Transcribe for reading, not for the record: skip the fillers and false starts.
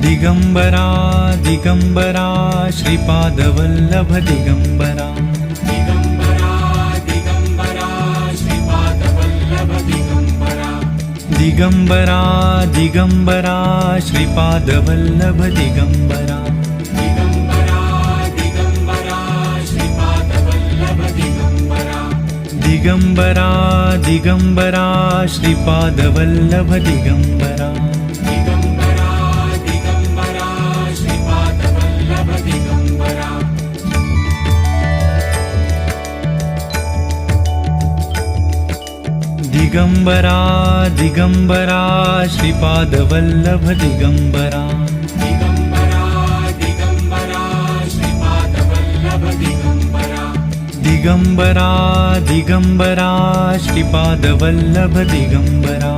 Digambara Digambara Shripadvallabh Digambara Digambara Digambara Shripadvallabh Digambara Digambara Digambara Shripadvallabh Digambara Digambara Digambara Shripadvallabh Digambara Digambara Digambara Shripadvallabh Digambara Digambara Digambara Shripadvallabh Digambara Digambara Digambara Shripadvallabh Digambara Digambara Digambara Shripadvallabh Digambara Digambara Digambara Shripadvallabh Digambara